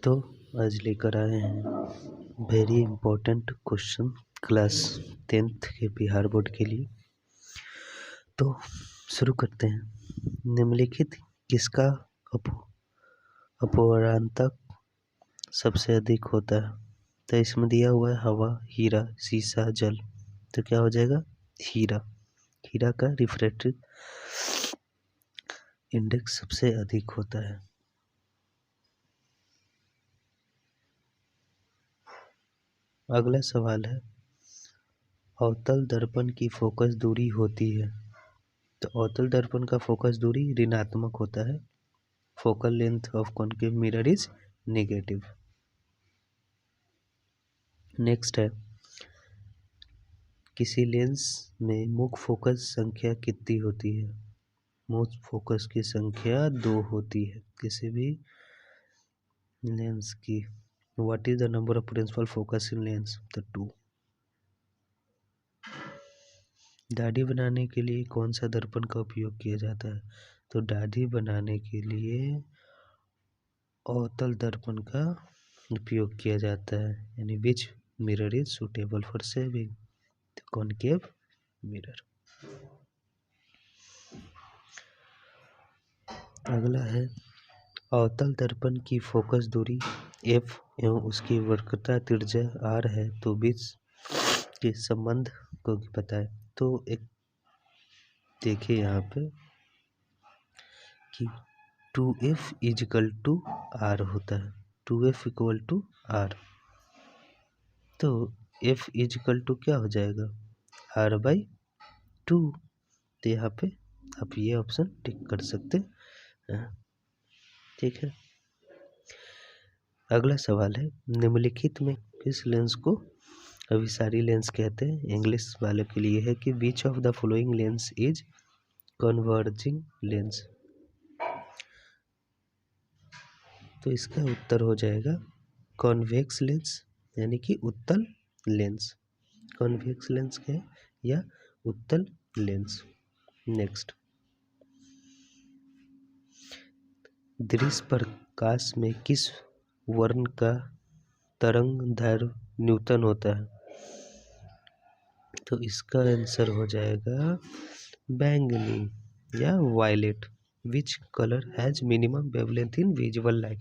तो आज लेकर आए हैं very important question class 10th के बिहार बोर्ड के लिए। तो शुरू करते हैं। निम्नलिखित किसका अपवर्तक सबसे अधिक होता है? तो इसमें दिया हुआ है हवा, हीरा, शीशा, जल। तो क्या हो जाएगा? हीरा। हीरा का रिफ्रैक्टिव इंडेक्स सबसे अधिक होता है। अगला सवाल है, अवतल दर्पण की फोकस दूरी होती है। तो अवतल दर्पण का फोकस दूरी ऋणात्मक होता है। Focal length of concave mirror is negative. Next है, किसी लेंस में मुख्य फोकस संख्या कितनी होती है? मुख्य फोकस की संख्या 2 होती है किसी भी लेंस की। What is the number of principal focus in lens? तो 2। दाढ़ी बनाने के लिए कौन सा दर्पण का उपयोग किया जाता है? तो दाढ़ी बनाने के लिए अवतल दर्पण का उपयोग किया जाता है, यानी विच mirror is suitable for shaving? Concave mirror. अगला है, अवतल दर्पण की फोकस दूरी f एवं उसकी वक्रता त्रिज्या r है, तो बीच के संबंध को बताएं। तो एक देखिए यहाँ पे कि 2f इजिकल टू r होता है। 2f इक्वल टू r, तो f इजिकल टू क्या हो जाएगा? r/2। तो यहाँ पे आप ये ऑप्शन टिक कर सकते हैं। ठीक है। अगला सवाल है, निम्नलिखित में किस लेंस को अभिसारी लेंस कहते हैं? इंग्लिश वालों के लिए है कि विच of the following lens is converging lens? तो इसका उत्तर हो जाएगा कॉन्वेक्स लेंस, यानी कि उत्तल लेंस। कॉन्वेक्स लेंस क्या है? या उत्तल लेंस। नेक्स्ट, दृश्य प्रकाश में किस वर्ण का तरंग दैर्घ्य न्यूनतम होता है? तो इसका आंसर हो जाएगा बैंगनी या violet. Which colour has minimum wavelength in visual light?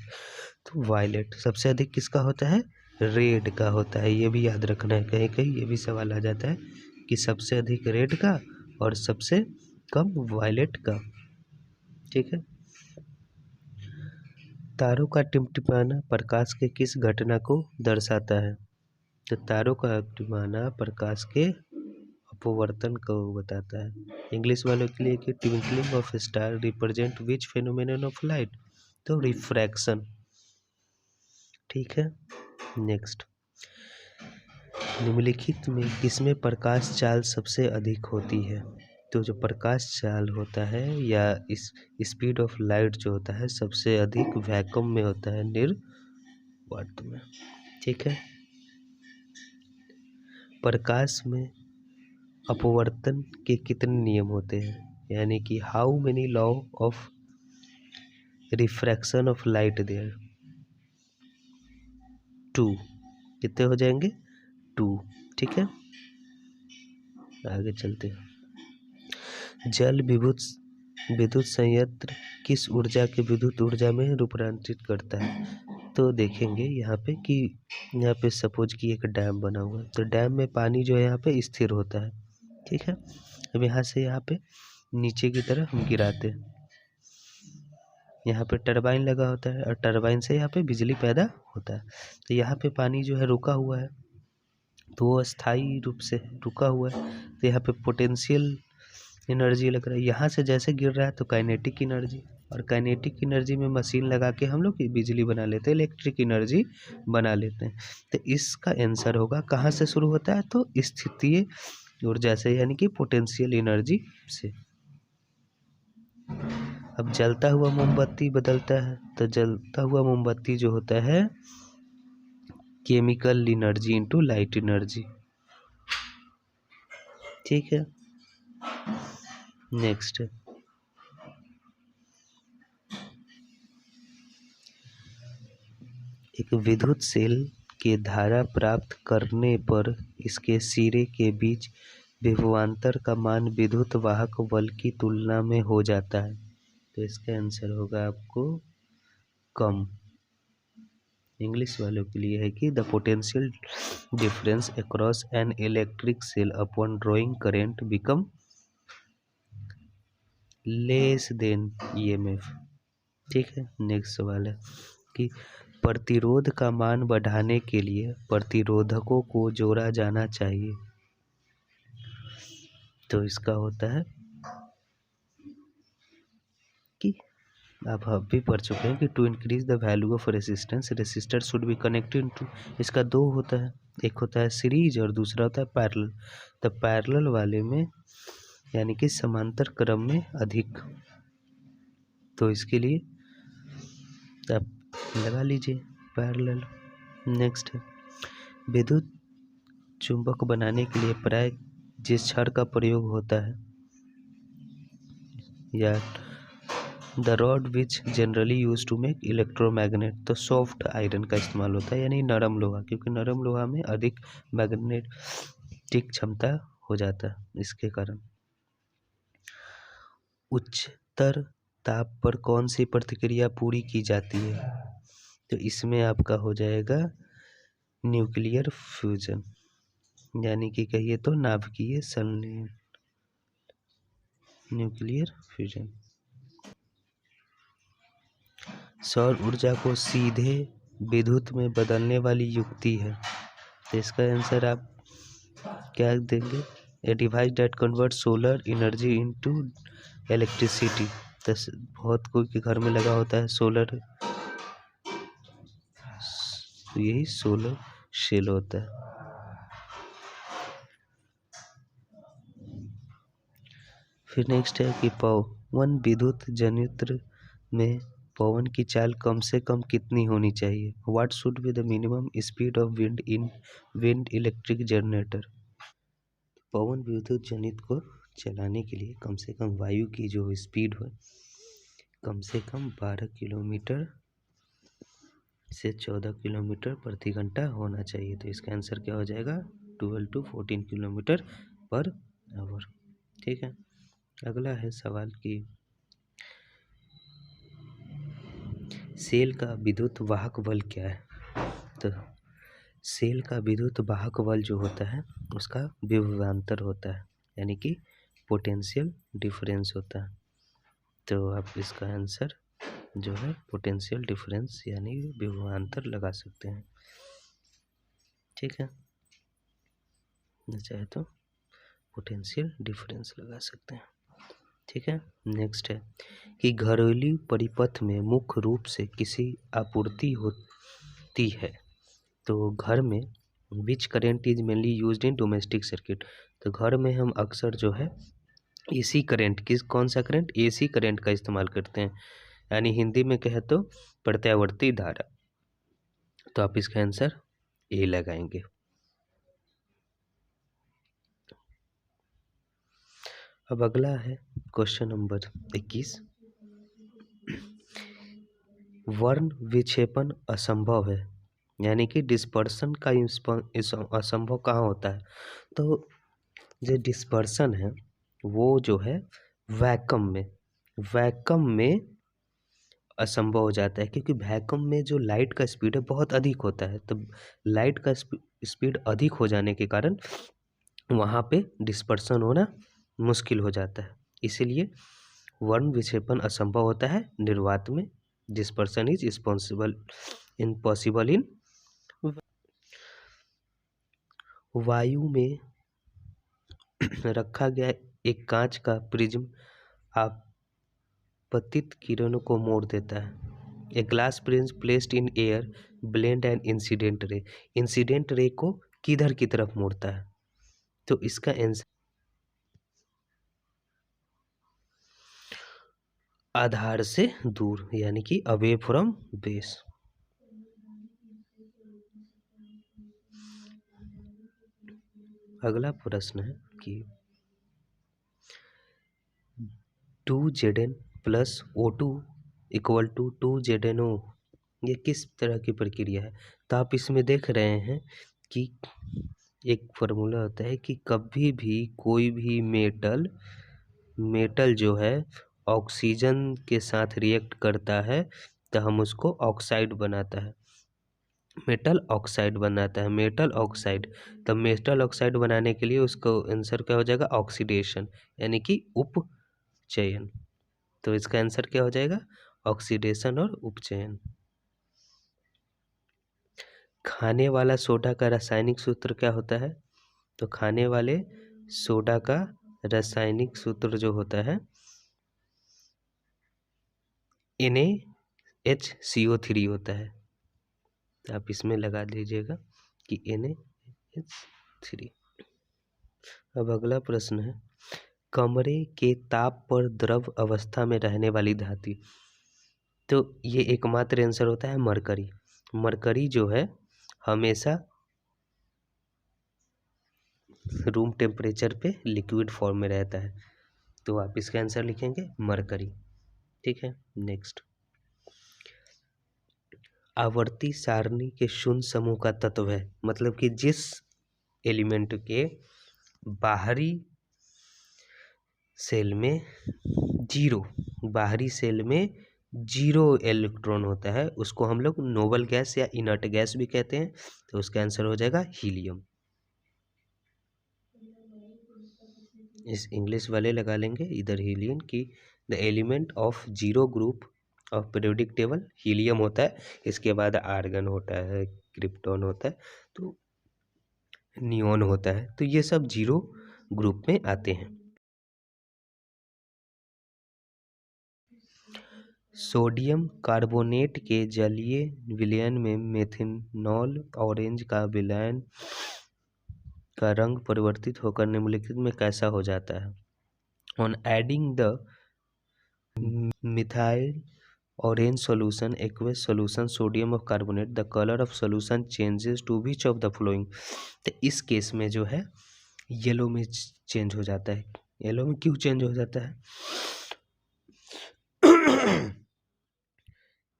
तो वायलेट। सबसे अधिक किसका होता है? रेड का होता है। ये भी याद रखना है, कहीं कहीं ये भी सवाल आ जाता है कि सबसे अधिक रेड का और सबसे कम वायलेट का। ठीक है। तारों का टिमटिमाना प्रकाश के किस घटना को दर्शाता है? तो तारों का टिमटिमाना प्रकाश के अपवर्तन को बताता है। इंग्लिश वालों के लिए कि twinkling of star represent which phenomenon of light? तो रिफ्रैक्शन। ठीक है। नेक्स्ट, निम्नलिखित में किसमें प्रकाश चाल सबसे अधिक होती है? तो जो प्रकाश चाल होता है या इस स्पीड ऑफ लाइट जो होता है सबसे अधिक वैक्यूम में होता है, निर्वात में। ठीक है। प्रकाश में अपवर्तन के कितने नियम होते हैं? यानी कि how many law of refraction of light there? 2। कितने हो जाएंगे? 2। ठीक है। आगे चलते हैं। जल विद्युत संयंत्र किस ऊर्जा के विद्युत ऊर्जा में रूपांतरित करता है? तो देखेंगे यहाँ पे कि यहाँ पे सपोज कि एक डैम बना हुआ है, तो डैम में पानी जो है यहाँ पे स्थिर होता है। ठीक है। अब यहाँ से यहाँ पे नीचे की तरफ हम गिराते हैं, यहाँ पे टरबाइन लगा होता है और टरबाइन से यहाँ पे बिजली पैदा होता है। तो यहाँ पे पानी जो है रुका हुआ है, तो वो अस्थायी रूप से रुका हुआ है, तो यहाँ पे पोटेंशियल एनर्जी लग रहा है। यहाँ से जैसे गिर रहा है तो काइनेटिक एनर्जी, और काइनेटिक एनर्जी में मशीन लगा के हम लोग बिजली बना लेते हैं, इलेक्ट्रिक एनर्जी बना लेते हैं। तो इसका आंसर होगा कहाँ से शुरू होता है? तो स्थितीय ऊर्जा से, यानी कि पोटेंशियल एनर्जी से। अब जलता हुआ मोमबत्ती बदलता है, तो जलता हुआ मोमबत्ती जो होता है chemical energy into light energy. ठीक है। नेक्स्ट, एक विद्युत सेल के धारा प्राप्त करने पर इसके सिरे के बीच विभवांतर का मान विद्युत वाहक बल की तुलना में हो जाता है। तो इसका आंसर होगा आपको कम। इंग्लिश वालों के लिए है कि the potential difference across an electric cell upon drawing current become less than EMF. ठीक है, नेक्स्ट सवाल है कि प्रतिरोध का मान बढ़ाने के लिए प्रतिरोधकों को जोड़ा जाना चाहिए। तो इसका होता है कि आप अभी पढ़ चुके हैं कि to increase the value of resistance resistor should be connected to. इसका दो होता है, एक होता है सीरीज और दूसरा होता है पैरेलल। तो पैरेलल वाले में यानी कि समांतर क्रम में अधिक, तो इसके लिए आप लगा लीजिए पैरेलल। नेक्स्ट है विद्युत चुंबक बनाने के लिए प्राय जिस छड़ का प्रयोग होता है या the rod which generally use to make electromagnet, तो सॉफ्ट आयरन का इस्तेमाल होता है यानी नरम लोहा, क्योंकि नरम लोहा में अधिक मैग्नेटिक क्षमता हो जाता है। इसके कारण उच्चतर ताप पर कौन सी प्रतिक्रिया पूरी की जाती है? तो इसमें आपका हो जाएगा न्यूक्लियर फ्यूजन, यानी कि कहिए तो नाभिकीय संलयन, न्यूक्लियर फ्यूजन। सौर ऊर्जा को सीधे विद्युत में बदलने वाली युक्ति है। तो इसका आंसर आप क्या देंगे? A device that convert solar energy into electricity. तो बहुत कोई के घर में लगा होता है सोलर, तो यही सोलर सेल होता है। फिर नेक्स्ट है कि पवन विद्युत जनयंत्र में पवन की चाल कम से कम कितनी होनी चाहिए? What should be the minimum speed of wind in wind electric generator. पवन विद्युत जनित को चलाने के लिए कम से कम वायु की जो स्पीड हो कम से कम 12 किलोमीटर से 14 किलोमीटर प्रति घंटा होना चाहिए। तो इसका आंसर क्या हो जाएगा? 12 to 14 किलोमीटर पर आवर। ठीक है, अगला है सवाल कि सेल का विद्युत वाहक बल क्या है? तो सेल का विद्युत वाहक बल जो होता है उसका विभवांतर होता है, यानी कि पोटेंशियल डिफरेंस होता है। तो आप इसका आंसर जो है पोटेंशियल डिफरेंस यानी विभवांतर लगा सकते हैं। ठीक है, चाहे तो पोटेंशियल डिफरेंस लगा सकते हैं। ठीक है, नेक्स्ट है कि घरेलू परिपथ में मुख्य रूप से किसी आपूर्ति होती है। तो घर में which current is mainly used in domestic circuit. तो घर में हम अक्सर जो है एसी करेंट, कौन सा करंट? एसी करंट का इस्तेमाल करते हैं, यानी हिंदी में कहे तो प्रत्यावर्ती धारा। तो आप इसका आंसर ए लगाएंगे। अब अगला है क्वेश्चन नंबर 21। वर्ण विक्षेपण असंभव है, यानी कि डिस्पर्सन का असंभव कहाँ होता है? तो जो डिस्पर्सन है वो जो है वैक्यूम में असंभव हो जाता है, क्योंकि वैक्यूम में जो लाइट का स्पीड है बहुत अधिक होता है। तो लाइट का स्पीड अधिक हो जाने के कारण वहाँ पे डिस्पर्सन होना मुश्किल हो जाता है, इसीलिए वर्ण विक्षेपण असंभव होता है निर्वात में। डिस्पर्सन इज इम्पॉसिबल इन वायु में रखा गया एक कांच का प्रिज्म आपतित किरणों को मोड़ देता है। A glass prism placed in air blend and incident ray को किधर की तरफ मोड़ता है? तो इसका आंसर आधार से दूर, यानी कि अवे फ्रॉम बेस। अगला प्रश्न है कि 2Zn plus O2 equal to 2ZnO ये किस तरह की प्रक्रिया है? तो आप इसमें देख रहे हैं कि एक फार्मूला होता है कि कभी भी कोई भी मेटल जो है ऑक्सीजन के साथ रिएक्ट करता है तो हम उसको ऑक्साइड बनाता है, मेटल ऑक्साइड बनाता है, मेटल ऑक्साइड। तो मेटल ऑक्साइड बनाने के लिए उसको आंसर क्या हो जाएगा? ऑक्सीडेशन, यानी कि उपचयन। तो इसका आंसर क्या हो जाएगा? ऑक्सीडेशन और उपचयन। खाने वाला सोडा का रासायनिक सूत्र क्या होता है? तो खाने वाले सोडा का रासायनिक सूत्र जो होता है NaHCO3 होता है। तो आप इसमें लगा दीजिएगा कि NaH3। अब अगला प्रश्न है, कमरे के ताप पर द्रव अवस्था में रहने वाली धातु। तो ये एकमात्र आंसर होता है मरकरी। मरकरी जो है हमेशा रूम टेम्परेचर पे लिक्विड फॉर्म में रहता है। तो आप इसका आंसर लिखेंगे मरकरी। ठीक है, नेक्स्ट। आवर्ती सारणी के शून्य समूह का तत्व है, मतलब कि जिस एलिमेंट के बाहरी सेल में जीरो इलेक्ट्रॉन होता है उसको हम लोग नोबल गैस या इनर्ट गैस भी कहते हैं। तो उसका आंसर हो जाएगा हीलियम। इस इंग्लिश वाले लगा लेंगे इधर हीलियम की the element of zero group of periodic table helium होता है। इसके बाद आर्गन होता है, क्रिप्टॉन होता है, तो नियॉन होता है। तो ये सब जीरो ग्रुप में आते हैं। सोडियम कार्बोनेट के जलीय विलयन में मेथनॉल ऑरेंज का विलयन का रंग परिवर्तित होकर निम्नलिखित में कैसा हो जाता है? On adding the methyl orange solution aqueous solution sodium of carbonate the color of solution changes to which of the following। तो इस केस में जो है येलो में चेंज हो जाता है। येलो में क्यों चेंज हो जाता है?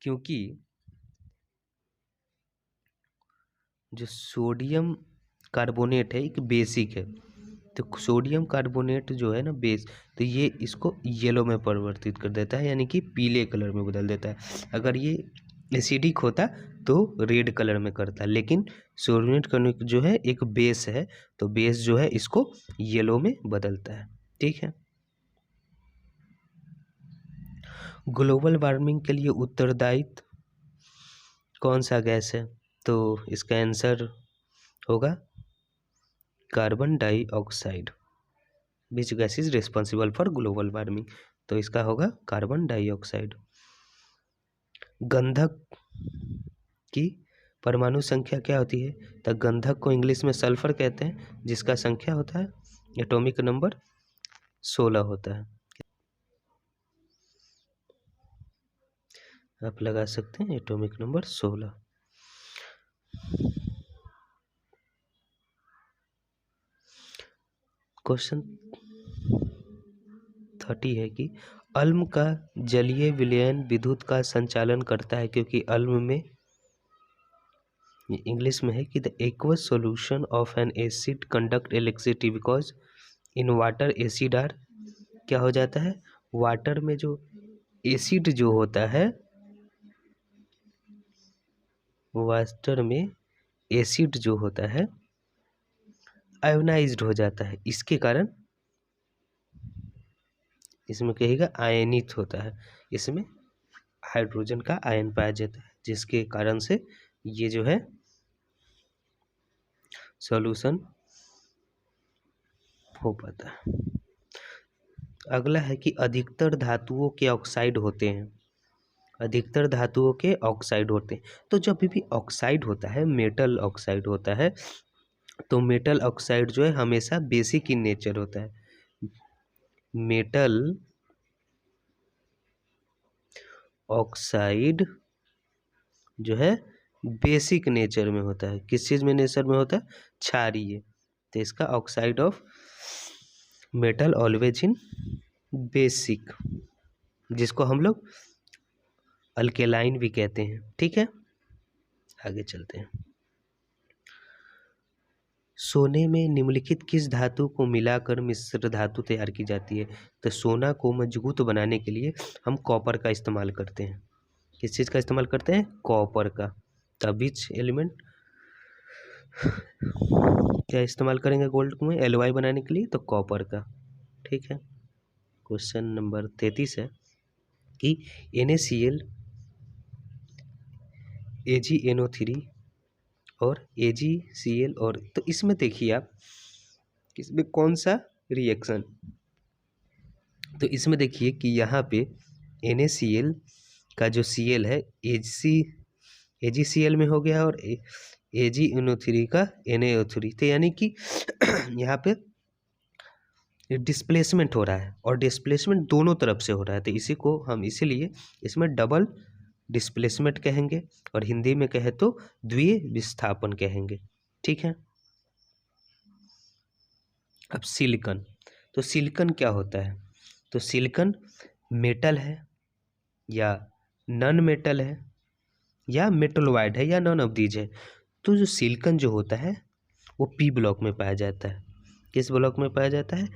क्योंकि जो सोडियम कार्बोनेट है एक बेसिक है। तो सोडियम कार्बोनेट जो है ना बेस, तो ये इसको येलो में परिवर्तित कर देता है, यानी कि पीले कलर में बदल देता है। अगर ये एसिडिक होता तो रेड कलर में करता, लेकिन सोडियम जो है एक बेस है, तो बेस जो है इसको येलो में बदलता है। ठीक है। ग्लोबल वार्मिंग के लिए उत्तरदायित्व कौन सा गैस है? तो इसका आंसर होगा carbon dioxide. Which gas is responsible for global warming? तो इसका होगा कार्बन डाइऑक्साइड। गंधक की परमाणु संख्या क्या होती है? तो गंधक को इंग्लिश में सल्फर कहते हैं, जिसका संख्या होता है एटॉमिक नंबर 16 होता है। आप लगा सकते हैं एटॉमिक नंबर 16। क्वेश्चन 30 है कि अल्म का जलीय विलयन विद्युत का संचालन करता है, क्योंकि अल्म में इंग्लिश में है कि the aqueous solution of an acid conduct electricity because in water acid are क्या हो जाता है? वाटर में जो एसिड जो होता है, वाटर में एसिड जो होता है आयोनाइज्ड हो जाता है। इसके कारण इसमें कहेगा आयनित होता है, इसमें हाइड्रोजन का आयन पाया जाता है, जिसके कारण से ये जो है सॉल्यूशन हो पाता है। अगला है कि अधिकतर धातुओं के ऑक्साइड होते हैं। अधिकतर धातुओं के ऑक्साइड होते हैं। तो जब भी ऑक्साइड होता है, मेटल ऑक्साइड होता है, तो मेटल ऑक्साइड जो है हमेशा बेसिक इन नेचर होता है। मेटल ऑक्साइड जो है बेसिक नेचर में होता है। किस चीज़ में नेचर में होता है? क्षारीय। तो इसका oxide of metal always in basic, जिसको हम लोग अल्केलाइन भी कहते हैं। ठीक है, आगे चलते हैं। सोने में निम्नलिखित किस धातु को मिलाकर मिश्र धातु तैयार की जाती है? तो सोना को मजबूत बनाने के लिए हम कॉपर का इस्तेमाल करते हैं। किस चीज़ का इस्तेमाल करते हैं? कॉपर का। तो विच एलिमेंट क्या इस्तेमाल करेंगे गोल्ड में एलॉय बनाने के लिए? तो कॉपर का। ठीक है, क्वेश्चन नंबर 33 है कि NaCl, AgNO3 और AgCl, और तो इसमें देखिए आप इसमें कौन सा रिएक्शन, तो इसमें देखिए कि यहाँ पे NaCl का जो Cl है AgCl में हो गया और AgNO3 का NaO3, तो यानी कि यहाँ पे डिस्प्लेसमेंट हो रहा है और डिस्प्लेसमेंट दोनों तरफ से हो रहा है, तो इसी को हम इसीलिए इसमें डबल डिस्प्लेसमेंट कहेंगे और हिंदी में कहे तो द्वितीय विस्थापन कहेंगे। ठीक है, अब सिलिकॉन, तो सिलिकॉन क्या होता है? तो सिलिकॉन मेटल है या नॉन मेटल है या मेटलॉइड है या नॉन ऑफ दीज है। तो जो सिलिकॉन जो होता है वो पी ब्लॉक में पाया जाता है। किस ब्लॉक में पाया जाता है?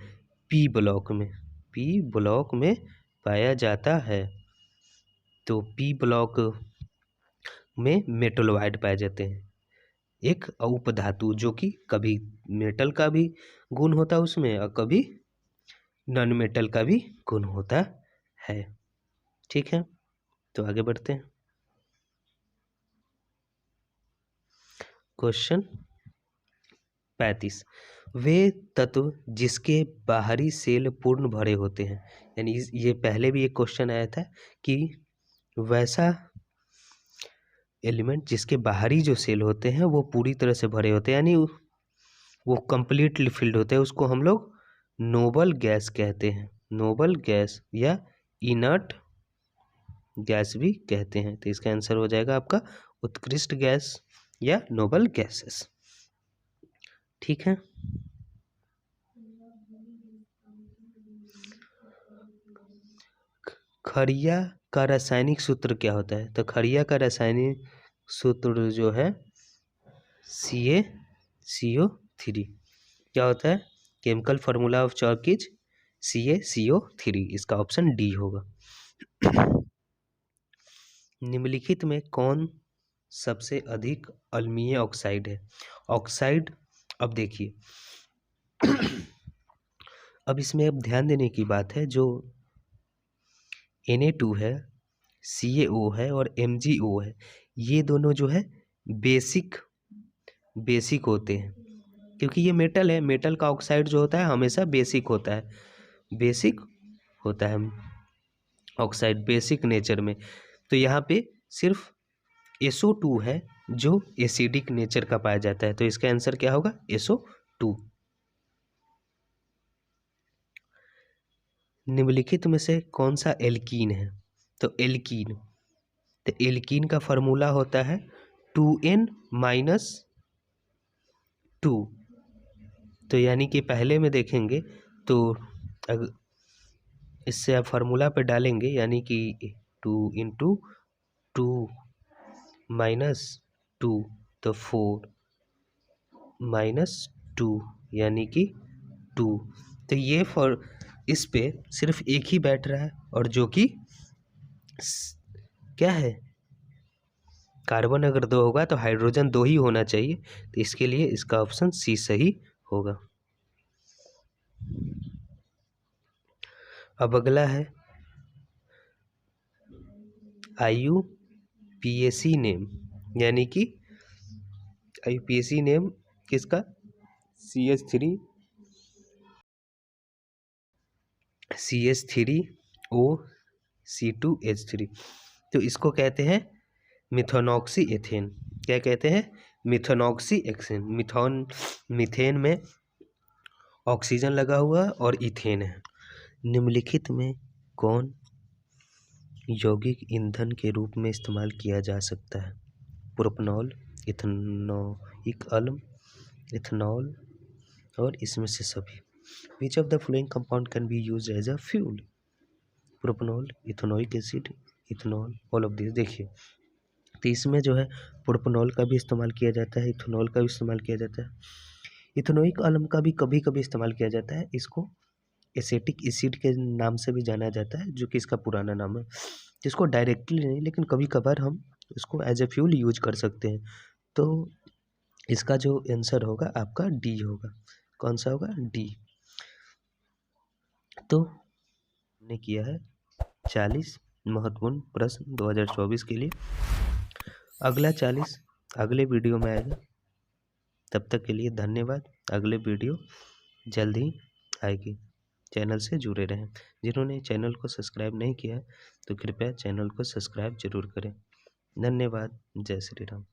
पी ब्लॉक में। पी ब्लॉक में पाया जाता है। तो पी ब्लॉक में मेटलॉइड पाए जाते हैं, एक उपधातु जो कि कभी मेटल का भी गुण होता है उसमें और कभी नॉन मेटल का भी गुण होता है। ठीक है, तो आगे बढ़ते हैं। क्वेश्चन 35, वे तत्व जिसके बाहरी सेल पूर्ण भरे होते हैं, यानी ये पहले भी एक क्वेश्चन आया था कि वैसा एलिमेंट जिसके बाहरी जो सेल होते हैं वो पूरी तरह से भरे होते हैं, यानी वो कंप्लीटली फिल्ड होते हैं, उसको हम लोग नोबल गैस कहते हैं। नोबल गैस या इनर्ट गैस भी कहते हैं। तो इसका आंसर हो जाएगा आपका उत्कृष्ट गैस या नोबल गैसेस। ठीक है, खड़िया का रासायनिक सूत्र क्या होता है? तो खड़िया का रासायनिक सूत्र जो है CaCO3। क्या होता है? Chemical formula of chalk is CaCO3। इसका ऑप्शन डी होगा। निम्नलिखित में कौन सबसे अधिक अम्लीय ऑक्साइड है? ऑक्साइड, अब देखिए अब इसमें अब ध्यान देने की बात है, जो Na2 है, CaO है और MgO है, ये दोनों जो है बेसिक होते हैं, क्योंकि ये मेटल है। मेटल का ऑक्साइड जो होता है हमेशा बेसिक होता है, बेसिक होता है ऑक्साइड बेसिक नेचर में। तो यहाँ पे सिर्फ SO2 है जो एसिडिक नेचर का पाया जाता है। तो इसका आंसर क्या होगा? SO2। निम्नलिखित में से कौन सा एल्कीन है? तो एल्कीन, तो एल्कीन का फॉर्मूला होता है 2N-2। तो यानी कि पहले में देखेंगे तो अगर इससे आप फार्मूला पे डालेंगे यानी कि 2 × 2 - 2 तो 4 - 2 यानी कि 2। तो ये फॉर इस पे सिर्फ एक ही बैठ रहा है और जो कि क्या है? कार्बन अगर 2 होगा तो हाइड्रोजन 2 ही होना चाहिए। तो इसके लिए इसका ऑप्शन सी सही होगा। अब अगला है IUPAC नेम, यानी कि IUPAC नेम किसका? CH3OC2H3। तो इसको कहते हैं मिथोनॉक्सी एथेन। क्या कहते हैं? मिथोनॉक्सी एथेन। मीथेन में ऑक्सीजन लगा हुआ और इथेन है। निम्नलिखित में कौन यौगिक ईंधन के रूप में इस्तेमाल किया जा सकता है? प्रोपनॉल, इथेनोइक अम्ल, इथेनॉल और इसमें से सभी। Which of the following compound can be used as a fuel? Propanol, ethanoic acid, ethanol, all of this. देखिए, तो इसमें जो है प्रोपेनॉल का भी इस्तेमाल किया जाता है, इथेनॉल का भी इस्तेमाल किया जाता है, इथेनोइक अम्ल का भी कभी कभी इस्तेमाल किया जाता है। इसको एसेटिक एसिड के नाम से भी जाना जाता है, जो कि इसका पुराना नाम है। इसको डायरेक्टली नहीं, लेकिन कभी कभार हम इसको एज ए फ्यूल यूज कर सकते हैं। तो इसका जो आंसर होगा आपका डी होगा। कौन सा होगा? डी। तो हमने किया है 40 महत्वपूर्ण प्रश्न 2024 के लिए। अगला 40 अगले वीडियो में आएगा। तब तक के लिए धन्यवाद। अगले वीडियो जल्द ही आएगी। चैनल से जुड़े रहें। जिन्होंने चैनल को सब्सक्राइब नहीं किया तो कृपया चैनल को सब्सक्राइब जरूर करें। धन्यवाद। जय श्री राम।